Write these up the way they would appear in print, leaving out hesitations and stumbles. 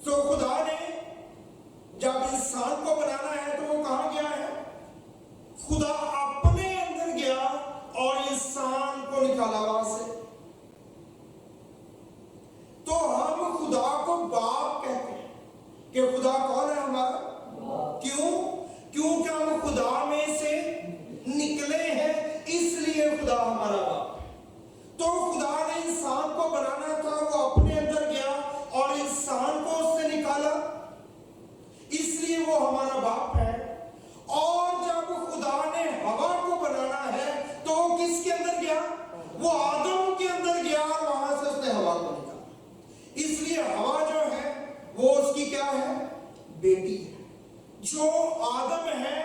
تو خدا نے جب انسان کو بنانا ہے تو وہ کہاں گیا ہے؟ خدا اپنے اندر گیا اور انسان کو نکالا وہاں سے. تو ہم خدا کو باپ کہتے ہیں کہ خدا کون ہے ہمارا؟ کیوں؟ کیونکہ ہم خدا میں سے نکلے ہیں، اس لیے خدا ہمارا باپ ہے. تو خدا نے انسان کو بنانا تھا، وہ اپنے اندر گیا اور انسان کو اس سے نکالا، اس لیے وہ ہمارا باپ ہے. اور جب خدا نے ہوا کو بنانا ہے تو وہ کس کے اندر گیا؟ وہ آدم کے اندر گیا اور وہاں سے اس نے ہوا کو نکالا. اس لیے ہوا جو ہے وہ اس کی کیا ہے؟ بیٹی ہے. جو آدم ہے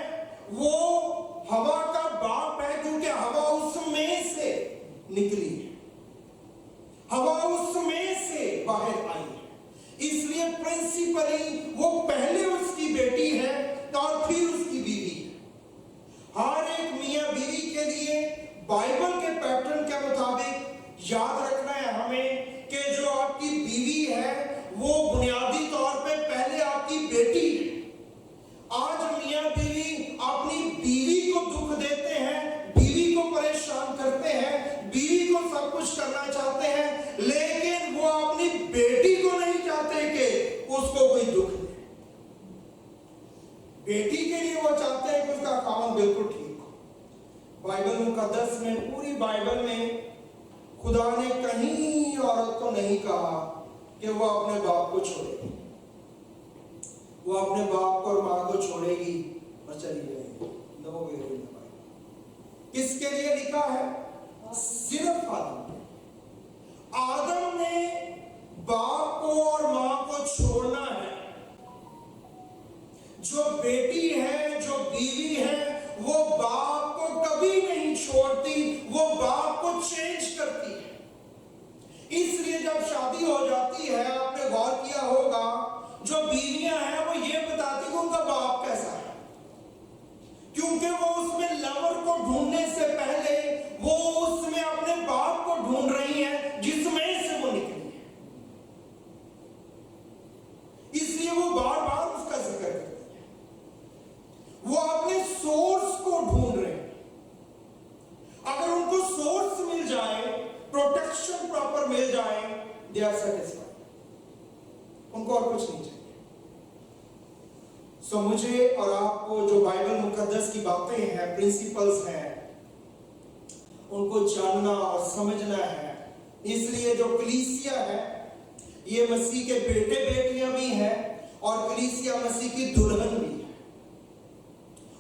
وہ ہوا کا باپ ہے، کیونکہ ہوا اس میں سے نکلی ہے، ہوا اس میں سے باہر آئی ہے. اس لیے پرنسپلی وہ پہلے اس کی بیٹی ہے اور پھر اس کی بیوی ہے. ہر ایک میاں بیوی کے لیے بائبل کے پیٹرن کے مطابق یاد رکھنا ہے ہمیں کہ جو آپ کی بیوی ہے وہ بنیادی طور پہ پہلے آپ کی بیٹی ہے. آج میاں بیوی اپنی بیوی کو دکھ دیتے ہیں، بیوی کو پریشان کرتے ہیں، بیوی کو سب کچھ کرنا چاہتے ہیں، لیکن وہ اپنی بیٹی کو نہیں چاہتے کہ اس کو کوئی دکھ دے. بیٹی کے لیے وہ چاہتے ہیں کہ اس کا کام بالکل ٹھیک ہو. بائبل مقدس میں، پوری بائبل میں خدا نے کہیں عورت کو نہیں کہا کہ وہ اپنے باپ کو چھوڑے گی، وہ اپنے باپ کو اور ماں کو چھوڑے گی اور چلی جائے گی. نو وے ان دا بائبل. کس کے لیے لکھا ہے؟ صرف آدم. آدم نے باپ کو اور ماں کو چھوڑنا ہے. جو بیٹی ہے، جو بیوی ہے، وہ باپ کو کبھی نہیں چھوڑتی، وہ باپ کو چینج کرتی ہے. اس لیے جب شادی ہو جاتی ہے، آپ نے غور کیا ہوگا، جو بیویاں ہیں وہ یہ بتاتی کہ ان کا باپ کیسا ہے، کیونکہ وہ اس میں لور کو ڈھونڈنے سے پہلے وہ اس میں اپنے باپ کو ڈھونڈ رہی ہیں جس میں سے وہ نکلی ہے. اس لیے وہ بار بار اس کا ذکر کرتی ہے. وہ اپنے سورس کو ڈھونڈ رہے ہیں. اگر ان کو سورس مل جائے، پروٹیکشن پراپر مل جائے، دے آر سیٹسفائیڈ. ان کو اور کچھ نہیں چاہیے. سو مجھے اور آپ کو جو بائبل مقدس کی باتیں ہیں، پرنسپلز ہیں، ان کو جاننا اور سمجھنا ہے. اس لیے جو کلیسیا ہے یہ مسیح کے بیٹے بیٹیاں بھی ہیں اور کلیسیا مسیح کی دلہن بھی ہے.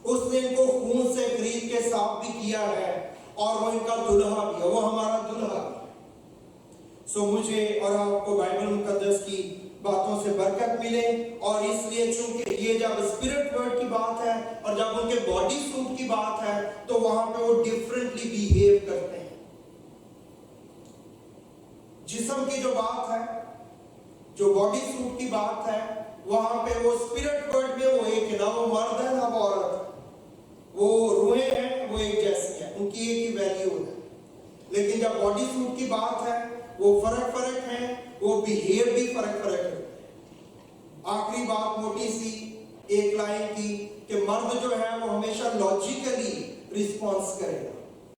اس نے ان کو خون سے خرید کے صاف بھی کیا ہے اور وہ ان کا دلہا بھی ہے، وہ ہمارا دلہا بھی ہے. سو مجھے اور آپ کو بائبل مقدس کی باتوں سے برکت ملے. اور اس لیے چونکہ یہ جب اسپرٹ ورڈ کی بات ہے اور جب ان کے باڈی سوٹ کی بات ہے تو وہاں پہ وہ ڈیفرنٹلی بیہیو کرتے ہیں. جسم کی جو بات ہے، جو باڈی سوٹ کی بات ہے، وہاں پہ وہ اسپرٹ ورڈ میں وہ ایک ہے، نہ وہ مرد ہے نہ وہ عورت ہے. وہ روحیں ہیں، وہ ایک جیسی ہیں، ان کی ایک ہی ویلیو ہے. لیکن جب باڈی سوٹ کی بات ہے وہ فرق ہیں، وہ بیہیو بھی فرق ہے. آخری بات موٹی سی ایک لائن کی کہ مرد جو ہے وہ ہمیشہ لاجیکلی رسپانس کرے گا.